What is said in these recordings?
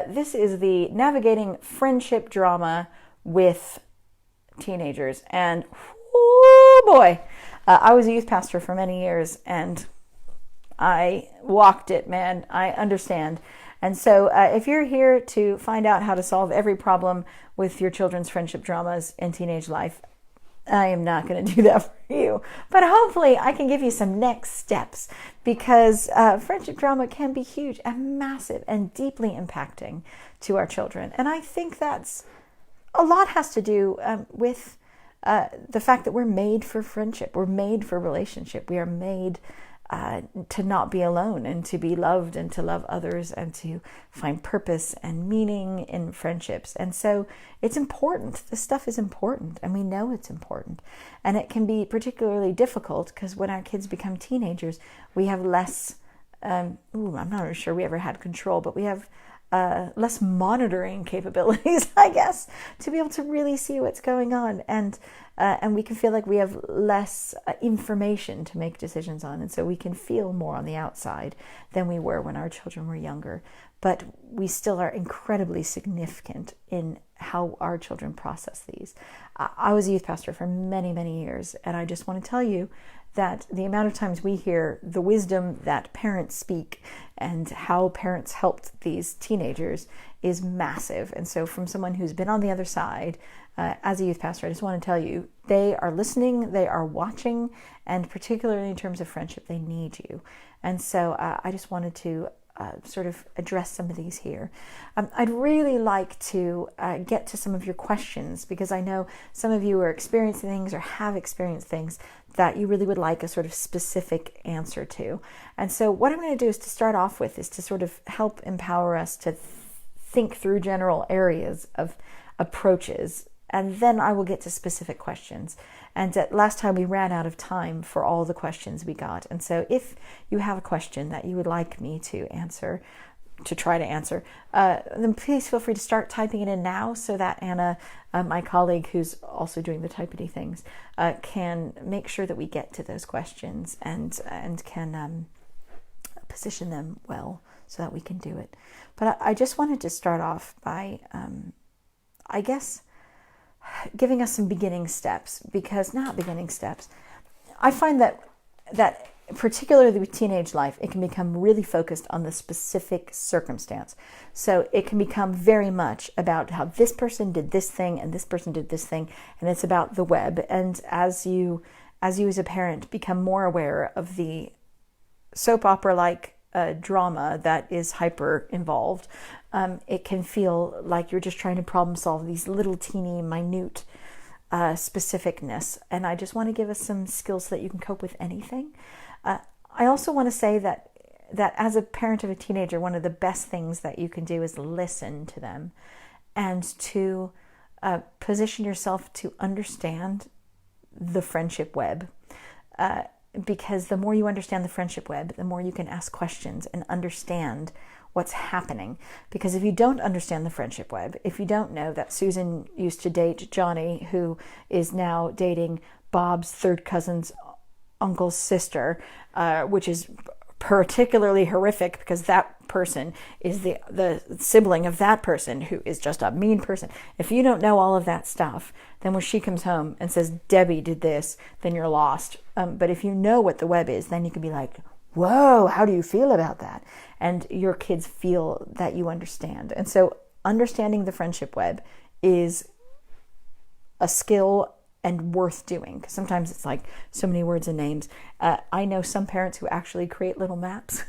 This is the navigating friendship drama with teenagers. And oh boy, I was a youth pastor for many years and I walked it, man. I understand. And so if you're here to find out how to solve every problem with your children's friendship dramas in teenage life, I am not going to do that for you. But hopefully I can give you some next steps, because friendship drama can be huge and massive and deeply impacting to our children. And I think that's a lot has to do with the fact that we're made for friendship. We're made for relationship. We are made to not be alone and to be loved and to love others and to find purpose and meaning in friendships. And so it's important. This stuff is important, and we know it's important. And it can be particularly difficult because when our kids become teenagers, we have less, I'm not really sure we ever had control, but we have less monitoring capabilities, I guess, to be able to really see what's going on. And we can feel like we have less information to make decisions on. And so we can feel more on the outside than we were when our children were younger. But we still are incredibly significant in how our children process these. I was a youth pastor for many, many years. And I just want to tell you that the amount of times we hear the wisdom that parents speak and how parents helped these teenagers is massive. And so from someone who's been on the other side, as a youth pastor, I just want to tell you, they are listening, they are watching, and particularly in terms of friendship, they need you. And so I just wanted to sort of address some of these here. I'd really like to get to some of your questions, because I know some of you are experiencing things or have experienced things that you really would like a sort of specific answer to. And so what I'm going to do is to start off with is to sort of help empower us to think through general areas of approaches, and then I will get to specific questions. And last time we ran out of time for all the questions we got. And so if you have a question that you would like me to answer, to try to answer, then please feel free to start typing it in now so that Anna, my colleague who's also doing the typity things, can make sure that we get to those questions and can position them well so that we can do it. But I just wanted to start off by, I guess, giving us some beginning steps, because not beginning steps. I find that particularly with teenage life, it can become really focused on the specific circumstance. So it can become very much about how this person did this thing and this person did this thing, and it's about the web. And as you as a parent become more aware of the soap opera-like drama that is hyper involved, it can feel like you're just trying to problem solve these little teeny minute specificness. And I just want to give us some skills so that you can cope with anything. I also want to say that as a parent of a teenager, one of the best things that you can do is listen to them and to position yourself to understand the friendship web. Because the more you understand the friendship web, the more you can ask questions and understand what's happening. Because if you don't understand the friendship web, if you don't know that Susan used to date Johnny, who is now dating Bob's third cousin's uncle's sister, which is particularly horrific because that person is the sibling of that person who is just a mean person. If you don't know all of that stuff, then when she comes home and says, Debbie did this, then you're lost. But if you know what the web is, then you can be like, whoa, how do you feel about that? And your kids feel that you understand. And so understanding the friendship web is a skill and worth doing. Because sometimes it's like so many words and names. I know some parents who actually create little maps.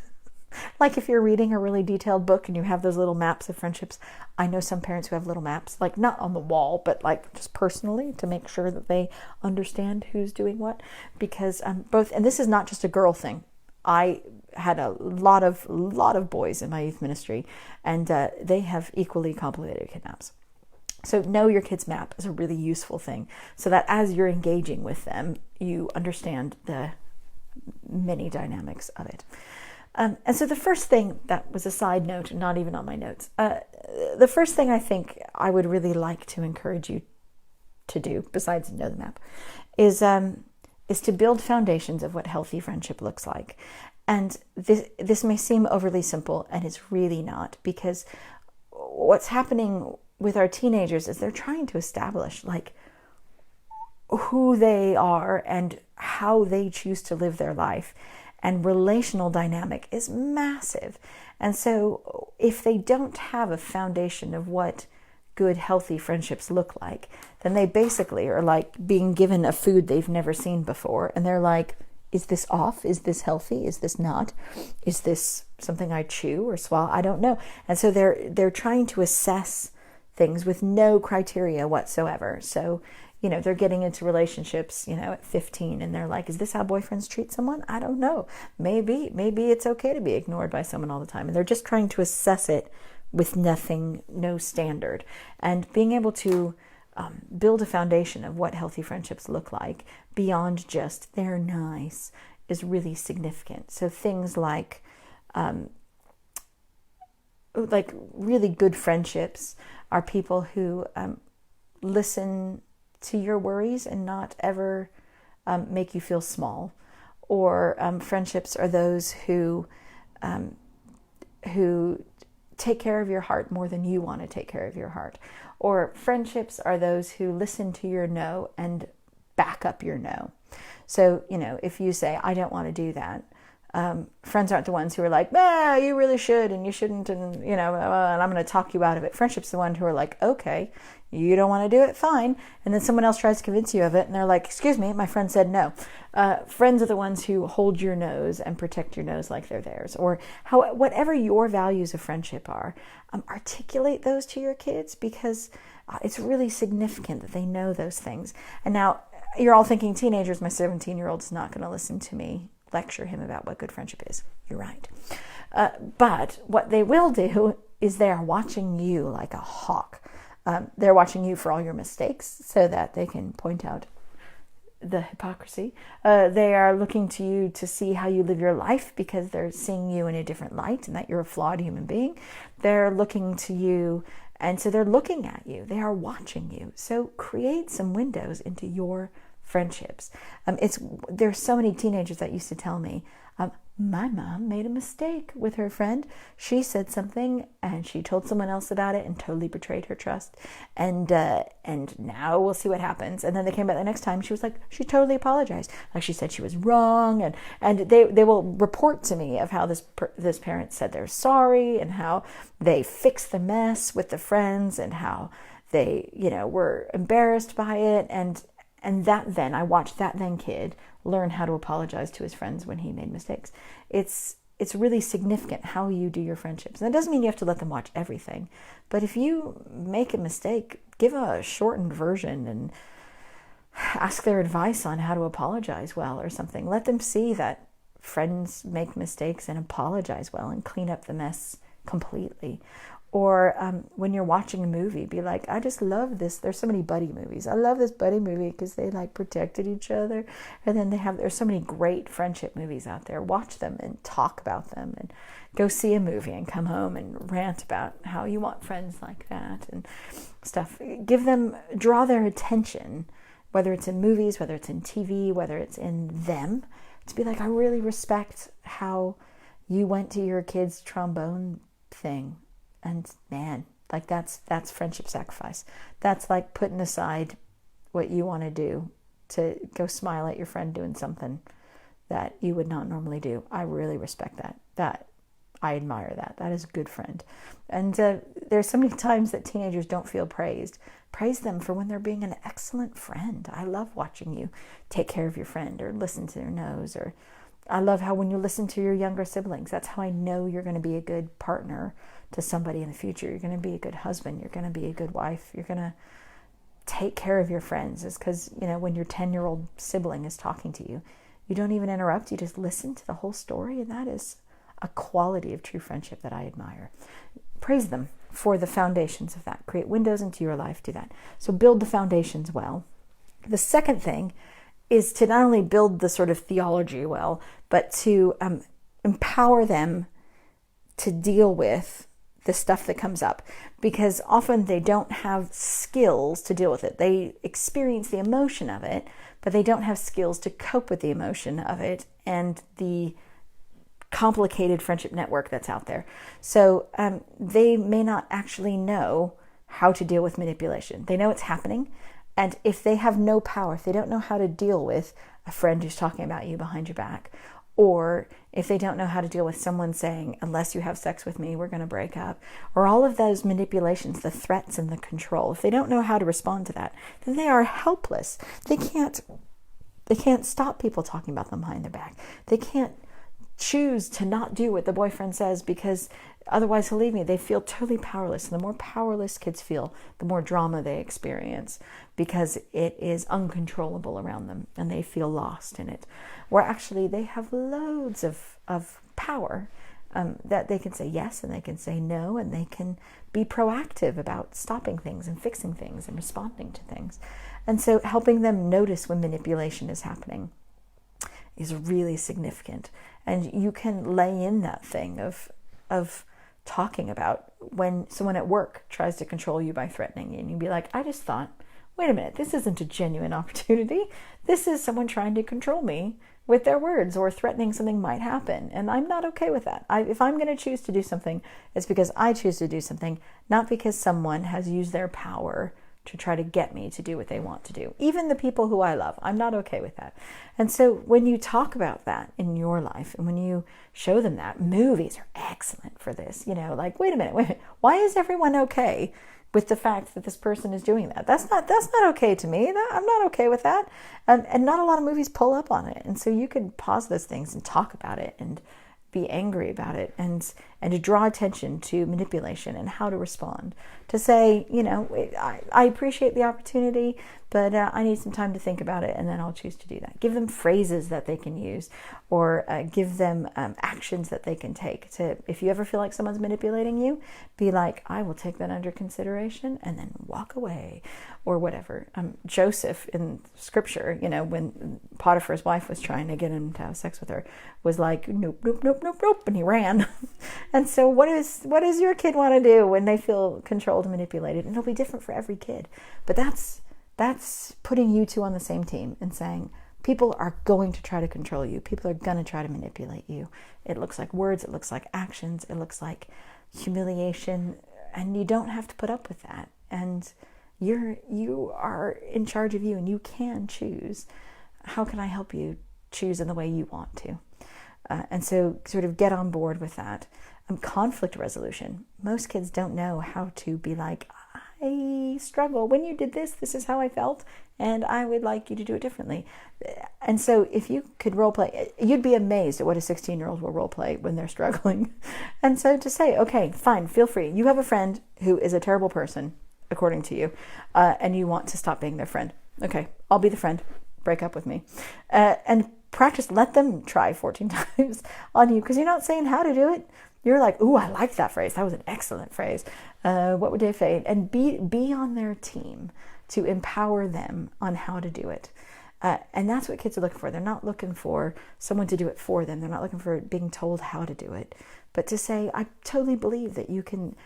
Like if you're reading a really detailed book and you have those little maps of friendships, I know some parents who have little maps, like not on the wall, but like just personally to make sure that they understand who's doing what. Because both, and this is not just a girl thing. I had a lot of boys in my youth ministry, and they have equally complicated kid maps. So know your kid's map is a really useful thing, so that as you're engaging with them, you understand the many dynamics of it. And so the first thing, that was a side note, not even on my notes. The first thing I think I would really like to encourage you to do, besides know the map, is to build foundations of what healthy friendship looks like. And this may seem overly simple, and it's really not, because what's happening with our teenagers is they're trying to establish like who they are and how they choose to live their life. And relational dynamic is massive. And so if they don't have a foundation of what good, healthy friendships look like, then they basically are like being given a food they've never seen before. And they're like, is this off? Is this healthy? Is this not? Is this something I chew or swallow? I don't know. And so they're trying to assess things with no criteria whatsoever. So, they're getting into relationships, at 15, and they're like, is this how boyfriends treat someone? I don't know. Maybe it's okay to be ignored by someone all the time. And they're just trying to assess it with nothing, no standard. And being able to build a foundation of what healthy friendships look like beyond just they're nice is really significant. So things like really good friendships are people who listen to your worries and not ever make you feel small. Or friendships are those who take care of your heart more than you want to take care of your heart. Or friendships are those who listen to your no and back up your no. So, if you say, I don't want to do that, friends aren't the ones who are like, you really should and you shouldn't, and, and I'm going to talk you out of it. Friendship's the one who are like, okay, you don't want to do it, fine. And then someone else tries to convince you of it, and they're like, excuse me, my friend said no. Friends are the ones who hold your nose and protect your nose like they're theirs. Or whatever your values of friendship are, articulate those to your kids, because it's really significant that they know those things. And now you're all thinking, teenagers, my 17-year-old is not going to listen to me lecture him about what good friendship is. You're right. But what they will do is they are watching you like a hawk. They're watching you for all your mistakes so that they can point out the hypocrisy. They are looking to you to see how you live your life because they're seeing you in a different light and that you're a flawed human being. They're looking to you, and so they're looking at you. They are watching you. So create some windows into your friendships. There's so many teenagers that used to tell me, my mom made a mistake with her friend. She said something and she told someone else about it and totally betrayed her trust. And now we'll see what happens. And then they came back the next time. She was like, she totally apologized. Like she said she was wrong. And they will report to me of how this parent said they're sorry and how they fixed the mess with the friends and how they, were embarrassed by it. And that then, I watched that then kid learn how to apologize to his friends when he made mistakes. It's really significant how you do your friendships. And that doesn't mean you have to let them watch everything. But if you make a mistake, give a shortened version and ask their advice on how to apologize well or something. Let them see that friends make mistakes and apologize well and clean up the mess completely. Or when you're watching a movie, be like, I just love this. There's so many buddy movies. I love this buddy movie because they like protected each other. And then there's so many great friendship movies out there. Watch them and talk about them and go see a movie and come home and rant about how you want friends like that and stuff. Draw their attention, whether it's in movies, whether it's in TV, whether it's in them, to be like, I really respect how you went to your kid's trombone thing. And man, like that's friendship sacrifice. That's like putting aside what you want to do to go smile at your friend doing something that you would not normally do. I really respect that. I admire that. That is a good friend. And there's so many times that teenagers don't feel praised. Praise them for when they're being an excellent friend. I love watching you take care of your friend or listen to their nose. Or I love how when you listen to your younger siblings, that's how I know you're going to be a good partner to somebody in the future. You're going to be a good husband. You're going to be a good wife. You're going to take care of your friends. Is because, when your 10-year-old sibling is talking to you, you don't even interrupt. You just listen to the whole story. And that is a quality of true friendship that I admire. Praise them for the foundations of that. Create windows into your life. Do that. So build the foundations well. The second thing is to not only build the sort of theology well, but to empower them to deal with the stuff that comes up, because often they don't have skills to deal with it. They experience the emotion of it, but they don't have skills to cope with the emotion of it and the complicated friendship network that's out there. So they may not actually know how to deal with manipulation. They know it's happening. And if they have no power, if they don't know how to deal with a friend who's talking about you behind your back, or if they don't know how to deal with someone saying, unless you have sex with me, we're going to break up, or all of those manipulations, the threats and the control, if they don't know how to respond to that, then they are helpless. They can't stop people talking about them behind their back. They can't choose to not do what the boyfriend says because otherwise he'll leave me. They feel totally powerless. And the more powerless kids feel, the more drama they experience because it is uncontrollable around them and they feel lost in it. Where actually they have loads of power that they can say yes and they can say no and they can be proactive about stopping things and fixing things and responding to things. And so helping them notice when manipulation is happening is really significant. And you can lay in that thing of talking about when someone at work tries to control you by threatening you. And you'd be like, I just thought, wait a minute, this isn't a genuine opportunity. This is someone trying to control me with their words or threatening something might happen. And I'm not okay with that. If I'm going to choose to do something, it's because I choose to do something, not because someone has used their power to try to get me to do what they want to do. Even the people who I love, I'm not okay with that. And so when you talk about that in your life and when you show them that, movies are excellent for this. You know, like, wait a minute. Why is everyone okay with the fact that this person is doing that? That's not okay to me. I'm not okay with that. And not a lot of movies pull up on it. And so you could pause those things and talk about it and be angry about it and to draw attention to manipulation and how to respond. To say, you know, I appreciate the opportunity, but I need some time to think about it and then I'll choose to do that. Give them phrases that they can use or give them actions that they can take. If you ever feel like someone's manipulating you, be like, I will take that under consideration and then walk away or whatever. Joseph in scripture, you know, when Potiphar's wife was trying to get him to have sex with her, was like, nope, nope, nope, nope, nope, and he ran. And so what does your kid want to do when they feel controlled and manipulated? And it'll be different for every kid. But that's putting you two on the same team and saying, people are going to try to control you. People are going to try to manipulate you. It looks like words. It looks like actions. It looks like humiliation. And you don't have to put up with that. And you are in charge of you and you can choose. How can I help you choose in the way you want to? And so sort of get on board with that. Conflict resolution. Most kids don't know how to be like, I struggle. When you did this, this is how I felt, and I would like you to do it differently. And so if you could role play, you'd be amazed at what a 16-year-old will role play when they're struggling. And so to say, okay, fine, feel free. You have a friend who is a terrible person, according to you, and you want to stop being their friend. Okay, I'll be the friend. Break up with me. And practice. Let them try 14 times on you because you're not saying how to do it. You're like, ooh, I like that phrase. That was an excellent phrase. What would they say? And be on their team to empower them on how to do it. And that's what kids are looking for. They're not looking for someone to do it for them. They're not looking for being told how to do it. But to say, I totally believe that you can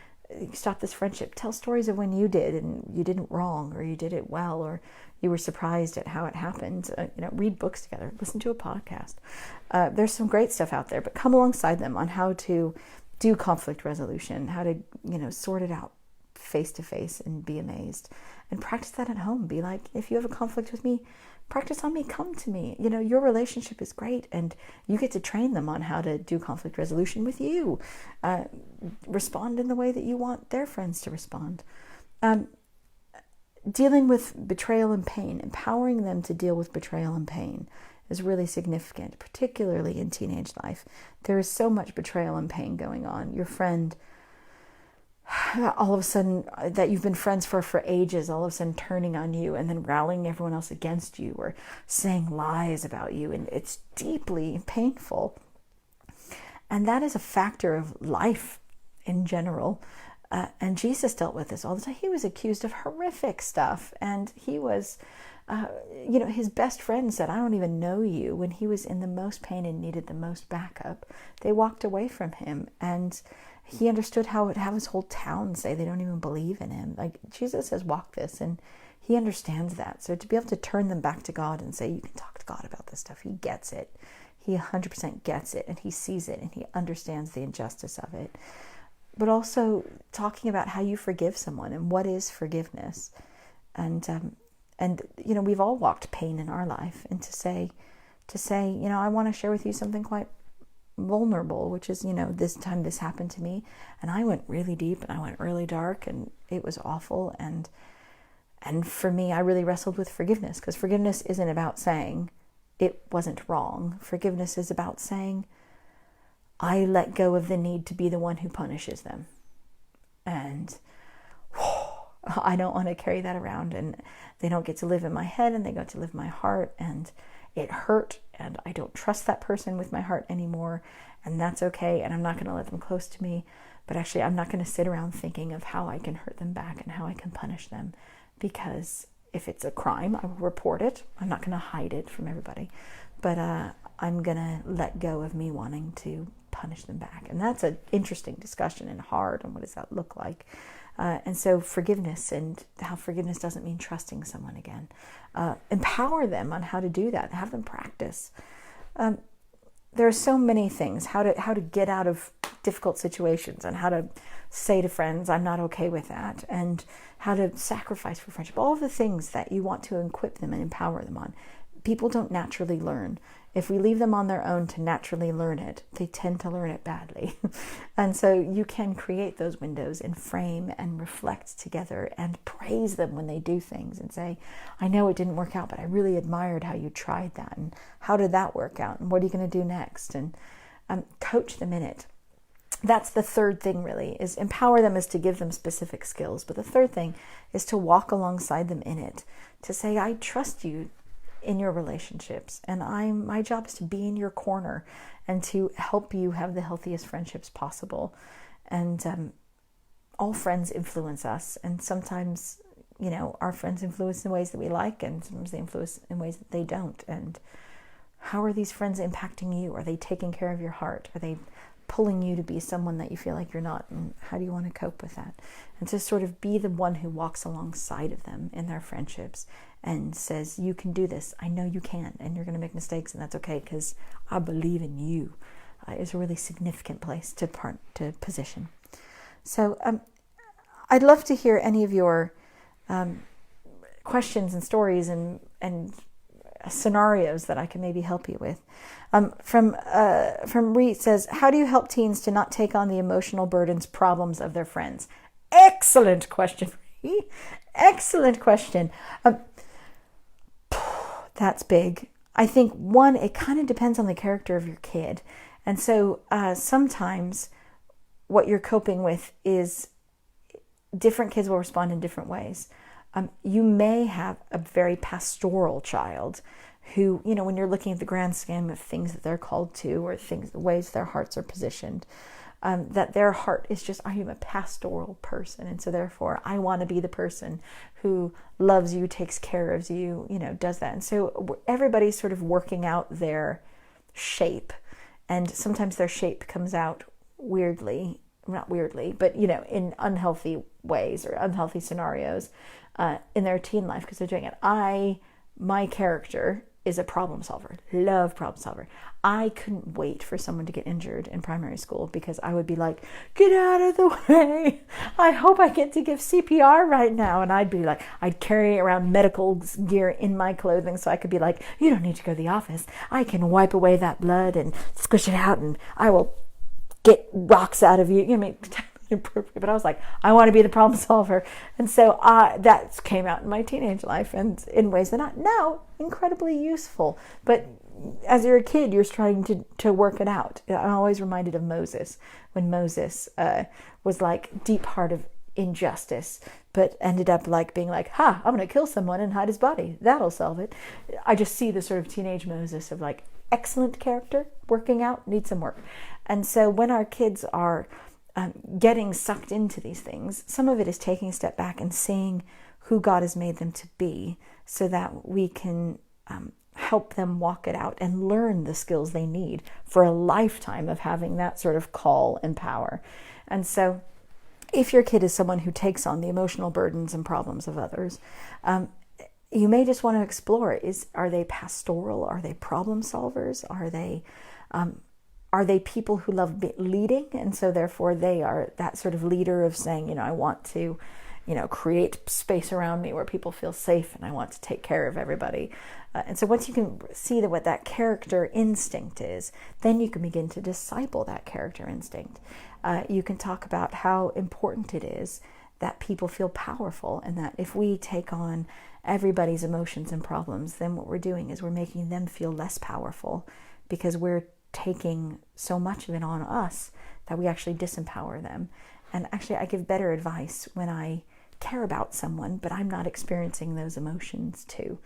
stop this friendship. Tell stories of when you did and you didn't wrong or you did it well or you were surprised at how it happened. Read books together, listen to a podcast. There's some great stuff out there, but come alongside them on how to do conflict resolution, how to, sort it out face to face and be amazed and practice that at home. Be like, if you have a conflict with me, practice on me, come to me. Your relationship is great and you get to train them on how to do conflict resolution with you. Respond in the way that you want their friends to respond. Dealing with betrayal and pain, empowering them to deal with betrayal and pain is really significant, particularly in teenage life. There is so much betrayal and pain going on. Your friend, all of a sudden, that you've been friends for ages, all of a sudden turning on you and then rallying everyone else against you or saying lies about you. And it's deeply painful. And that is a factor of life in general. And Jesus dealt with this all the time. He was accused of horrific stuff. And he was, his best friend said, I don't even know you. When he was in the most pain and needed the most backup, they walked away from him. And he understood how it would have his whole town say they don't even believe in him. Like, Jesus has walked this and he understands that. So to be able to turn them back to God and say, you can talk to God about this stuff. He gets it. he 100% gets it and he sees it and he understands the injustice of it. But also talking about how you forgive someone and what is forgiveness. And we've all walked pain in our life, and to say, I want to share with you something quite vulnerable, which is, this time this happened to me and I went really deep and I went really dark and it was awful. And for me, I really wrestled with forgiveness, because forgiveness isn't about saying it wasn't wrong. Forgiveness is about saying, I let go of the need to be the one who punishes them. And I don't want to carry that around, and they don't get to live in my head and they get to live in my heart, and it hurt, and I don't trust that person with my heart anymore, and that's okay, and I'm not going to let them close to me. But actually, I'm not going to sit around thinking of how I can hurt them back and how I can punish them, because if it's a crime, I will report it. I'm not going to hide it from everybody, but I'm going to let go of me wanting to punish them back. And that's an interesting discussion and hard, and what does that look like? And so forgiveness, and how forgiveness doesn't mean trusting someone again. Empower them on how to do that. Have them practice. There are so many things, how to get out of difficult situations, and how to say to friends, I'm not okay with that, and how to sacrifice for friendship. All of the things that you want to equip them and empower them on. People don't naturally learn. If we leave them on their own to naturally learn it, they tend to learn it badly. And so you can create those windows and frame and reflect together and praise them when they do things and say, I know it didn't work out, but I really admired how you tried that. And how did that work out? And what are you going to do next? And coach them in it. That's the third thing, really, is empower them, is to give them specific skills. But the third thing is to walk alongside them in it, to say, I trust you in your relationships, and my job is to be in your corner and to help you have the healthiest friendships possible. And all friends influence us, and sometimes our friends influence in ways that we like, and sometimes they influence in ways that they don't. And how are these friends impacting you? Are they taking care of your heart? Are they pulling you to be someone that you feel like you're not? And how do you want to cope with that? And to sort of be the one who walks alongside of them in their friendships and says, you can do this. I know you can, and you're going to make mistakes, and that's okay, because I believe in you, is a really significant place to position. So I'd love to hear any of your questions and stories and scenarios that I can maybe help you with. From Ree says, how do you help teens to not take on the emotional burdens, problems of their friends? Excellent question, Ree. Excellent question. That's big. I think, one, it kind of depends on the character of your kid. And so sometimes what you're coping with is different kids will respond in different ways. You may have a very pastoral child who, when you're looking at the grand scheme of things that they're called to, or the ways their hearts are positioned, that their heart is just, I am a pastoral person, and so therefore I want to be the person who loves you, takes care of you, does that. And so everybody's sort of working out their shape, and sometimes their shape comes out weirdly, not weirdly, but in unhealthy ways or unhealthy scenarios in their teen life, because they're doing it. My character is a problem solver, love problem solver. I couldn't wait for someone to get injured in primary school, because I would be like, get out of the way. I hope I get to give CPR right now. And I'd carry around medical gear in my clothing, so I could be like, you don't need to go to the office. I can wipe away that blood and squish it out, and I will get rocks out of you. Inappropriate, but I was like, I want to be the problem solver. And so that came out in my teenage life, and in ways that are now incredibly useful. But as you're a kid, you're trying to work it out. I'm always reminded of Moses, when Moses was like deep heart of injustice, but ended up being like, I'm going to kill someone and hide his body. That'll solve it. I just see the sort of teenage Moses of excellent character, working out, needs some work. And so when our kids are getting sucked into these things, some of it is taking a step back and seeing who God has made them to be, so that we can help them walk it out and learn the skills they need for a lifetime of having that sort of call and power. And so if your kid is someone who takes on the emotional burdens and problems of others, you may just want to explore, are they pastoral? Are they problem solvers? Are they people who love leading? And so therefore they are that sort of leader of saying, I want to, create space around me where people feel safe and I want to take care of everybody. And so once you can see what that character instinct is, then you can begin to disciple that character instinct. You can talk about how important it is that people feel powerful, and that if we take on everybody's emotions and problems, then what we're doing is we're making them feel less powerful, because we're taking so much of it on us that we actually disempower them. And actually, I give better advice when I care about someone, but I'm not experiencing those emotions too.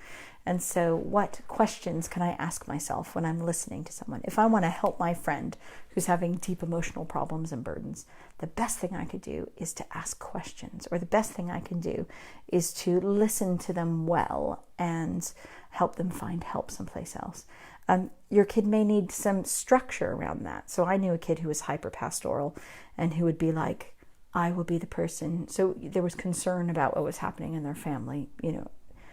And so what questions can I ask myself when I'm listening to someone? If I want to help my friend who's having deep emotional problems and burdens, the best thing I could do is to ask questions, or the best thing I can do is to listen to them well and help them find help someplace else. Your kid may need some structure around that. So I knew a kid who was hyper pastoral and who would be like, I will be the person. So there was concern about what was happening in their family,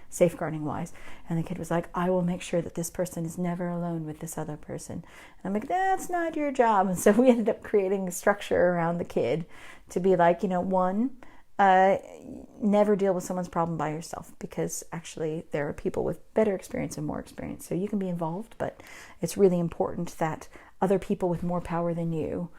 safeguarding wise. And the kid was like, I will make sure that this person is never alone with this other person. And I'm like, that's not your job. And so we ended up creating a structure around the kid to be like, one, never deal with someone's problem by yourself, because actually there are people with better experience and more experience. So you can be involved, but it's really important that other people with more power than you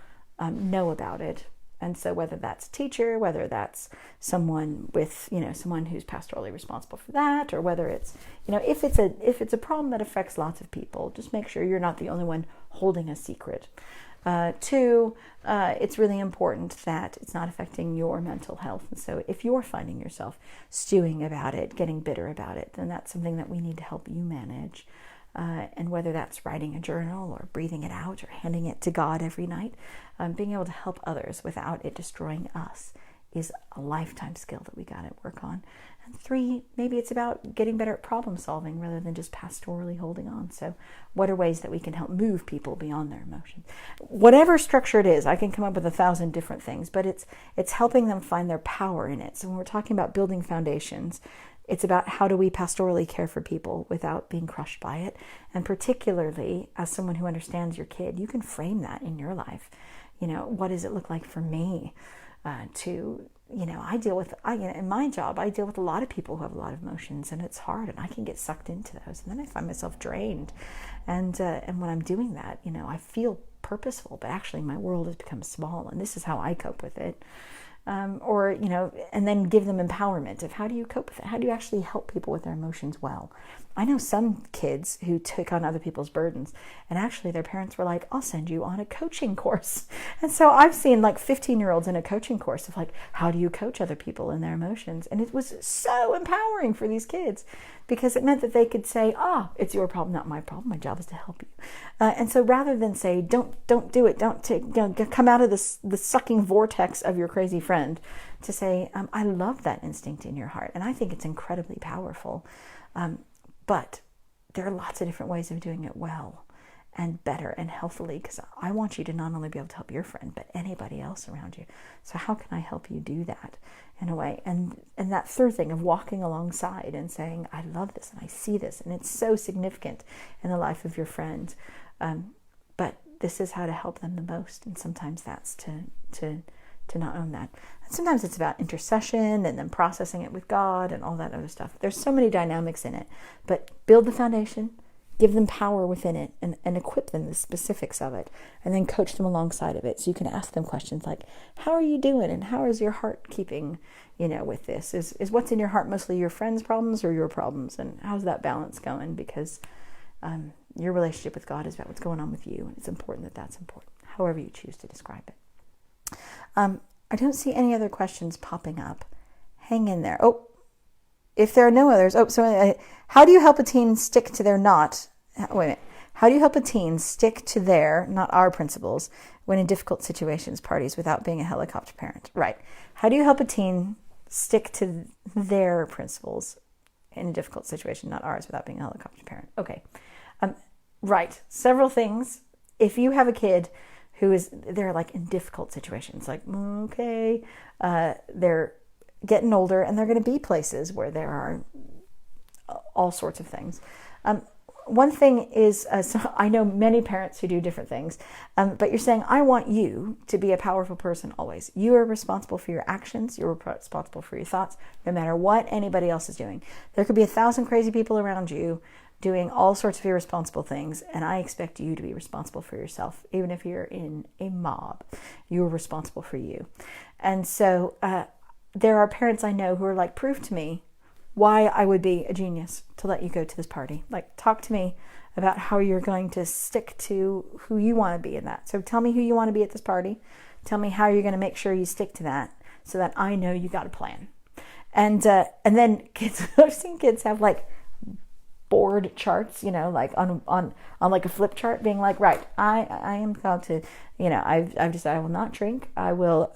know about it. And so whether that's a teacher, whether that's someone with, someone who's pastorally responsible for that, or whether it's, if it's a problem that affects lots of people, just make sure you're not the only one holding a secret. Two, it's really important that it's not affecting your mental health. And so if you're finding yourself stewing about it, getting bitter about it, then that's something that we need to help you manage. And whether that's writing a journal or breathing it out or handing it to God every night, being able to help others without it destroying us is a lifetime skill that we got to work on. And three, maybe it's about getting better at problem solving rather than just pastorally holding on. So what are ways that we can help move people beyond their emotions? Whatever structure it is, I can come up with 1,000 different things, but it's helping them find their power in it. So when we're talking about building foundations, it's about how do we pastorally care for people without being crushed by it. And particularly as someone who understands your kid, you can frame that in your life. What does it look like for me in my job, I deal with a lot of people who have a lot of emotions, and it's hard, and I can get sucked into those. And then I find myself drained. And when I'm doing that, I feel purposeful, but actually my world has become small, and this is how I cope with it. And then give them empowerment of how do you cope with it? How do you actually help people with their emotions well? I know some kids who took on other people's burdens, and actually their parents were like, I'll send you on a coaching course. And so I've seen 15-year-olds in a coaching course of how do you coach other people in their emotions? And it was so empowering for these kids, because it meant that they could say, it's your problem, not my problem. My job is to help you. And so rather than say, don't do it, come out of the sucking vortex of your crazy friend, to say, I love that instinct in your heart. And I think it's incredibly powerful. But there are lots of different ways of doing it well and better and healthily, because I want you to not only be able to help your friend, but anybody else around you. So how can I help you do that in a way? And that third thing of walking alongside and saying, I love this and I see this, and it's so significant in the life of your friend. But this is how to help them the most. And sometimes that's to not own that. And sometimes it's about intercession and then processing it with God and all that other stuff. There's so many dynamics in it. But build the foundation, give them power within it, and equip them the specifics of it, and then coach them alongside of it. So you can ask them questions like, how are you doing? And how is your heart keeping, with this? Is what's in your heart mostly your friend's problems or your problems? And how's that balance going? Because your relationship with God is about what's going on with you. And it's important that that's important, however you choose to describe it. I don't see any other questions popping up. Hang in there. If there are no others. How do you help a teen stick to their not? Wait a minute. How do you help a teen stick to their, not our principles, when in difficult situations, parties, without being a helicopter parent? Right. How do you help a teen stick to their principles in a difficult situation, not ours, without being a helicopter parent? Okay. Right. Several things. If you have a kid they're in difficult situations, they're getting older and they're going to be places where there are all sorts of things. One thing is, so I know many parents who do different things, but you're saying, I want you to be a powerful person always. You are responsible for your actions. You're responsible for your thoughts, no matter what anybody else is doing. There could be 1,000 crazy people around you doing all sorts of irresponsible things, and I expect you to be responsible for yourself. Even if you're in a mob, you're responsible for you. And so there are parents I know who are like, prove to me why I would be a genius to let you go to this party. Like, talk to me about how you're going to stick to who you want to be in that. So tell me who you want to be at this party. Tell me how you're going to make sure you stick to that so that I know you got a plan. And then kids, I've seen kids have like board charts, like on like a flip chart, being like, right, I am called to, I've decided I will not drink. I will,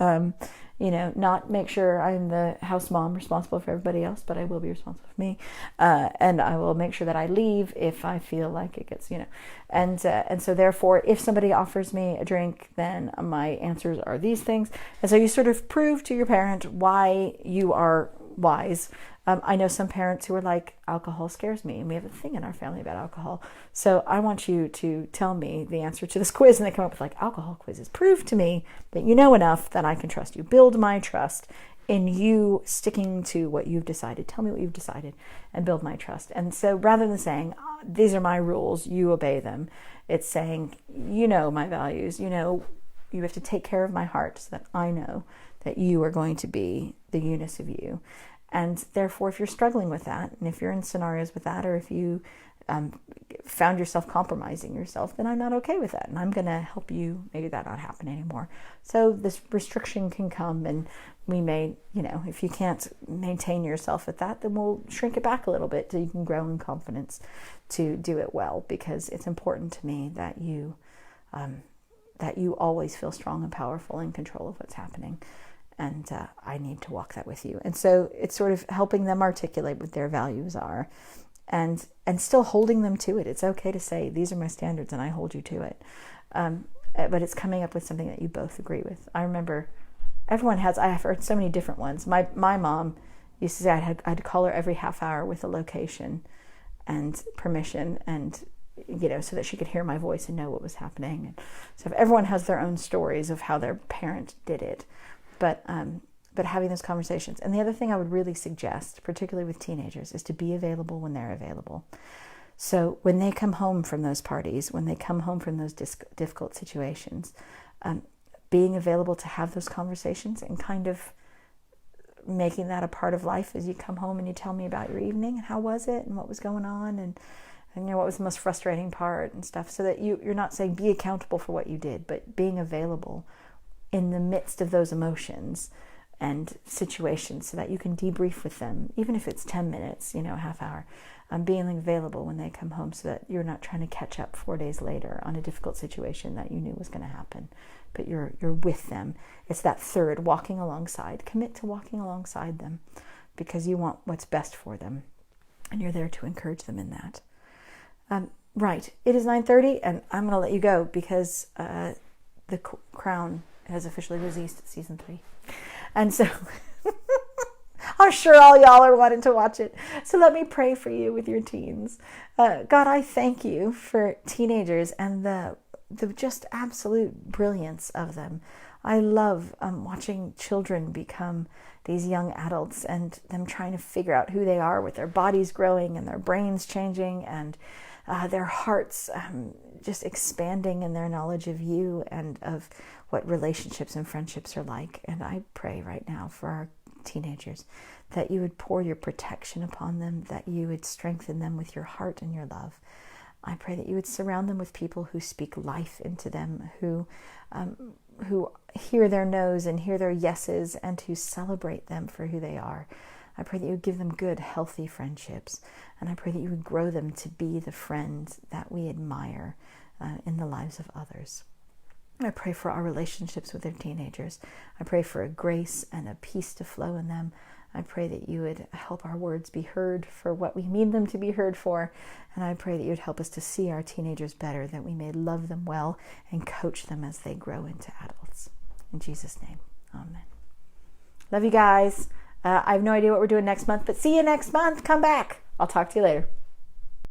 not make sure I'm the house mom responsible for everybody else, but I will be responsible for me. And I will make sure that I leave if I feel like it gets, and so therefore, if somebody offers me a drink, then my answers are these things. And so you sort of prove to your parent why you are wise. I know some parents who are like, alcohol scares me, and we have a thing in our family about alcohol. So I want you to tell me the answer to this quiz, and they come up with like alcohol quizzes. Prove to me that you know enough that I can trust you. Build my trust in you sticking to what you've decided. Tell me what you've decided and build my trust. And so rather than saying, these are my rules, you obey them, it's saying, my values, you have to take care of my heart so that I know that you are going to be the unus of you. And therefore, if you're struggling with that, and if you're in scenarios with that, or if you found yourself compromising yourself, then I'm not okay with that. And I'm going to help you make that not happen anymore. So this restriction can come, and we may, if you can't maintain yourself at that, then we'll shrink it back a little bit so you can grow in confidence to do it well, because it's important to me that you always feel strong and powerful in control of what's happening. And I need to walk that with you. And so it's sort of helping them articulate what their values are, and still holding them to it. It's okay to say, these are my standards and I hold you to it. But it's coming up with something that you both agree with. I remember I've heard so many different ones. My mom used to say I had to call her every half hour with a location and permission, and so that she could hear my voice and know what was happening. And so everyone has their own stories of how their parent did it. But having those conversations. And the other thing I would really suggest, particularly with teenagers, is to be available when they're available. So when they come home from those parties, when they come home from those difficult situations, being available to have those conversations and kind of making that a part of life as you come home and you tell me about your evening and how was it and what was going on and what was the most frustrating part and stuff, so that you're not saying be accountable for what you did, but being available in the midst of those emotions and situations so that you can debrief with them, even if it's 10 minutes, a half hour, being available when they come home so that you're not trying to catch up 4 days later on a difficult situation that you knew was going to happen, but you're with them. It's that third, walking alongside. Commit to walking alongside them because you want what's best for them, and you're there to encourage them in that. Right, it is 9:30, and I'm going to let you go because The Crown has officially released season 3. And so I'm sure all y'all are wanting to watch it. So let me pray for you with your teens. God, I thank you for teenagers and the just absolute brilliance of them. I love watching children become these young adults and them trying to figure out who they are with their bodies growing and their brains changing and their hearts just expanding in their knowledge of you and of what relationships and friendships are like. And I pray right now for our teenagers that you would pour your protection upon them, that you would strengthen them with your heart and your love. I pray that you would surround them with people who speak life into them, who hear their no's and hear their yeses, and who celebrate them for who they are. I pray that you would give them good, healthy friendships. And I pray that you would grow them to be the friends that we admire in the lives of others. I pray for our relationships with our teenagers. I pray for a grace and a peace to flow in them. I pray that you would help our words be heard for what we mean them to be heard for. And I pray that you would help us to see our teenagers better, that we may love them well and coach them as they grow into adults. In Jesus' name, amen. Love you guys. I have no idea what we're doing next month, but see you next month. Come back. I'll talk to you later.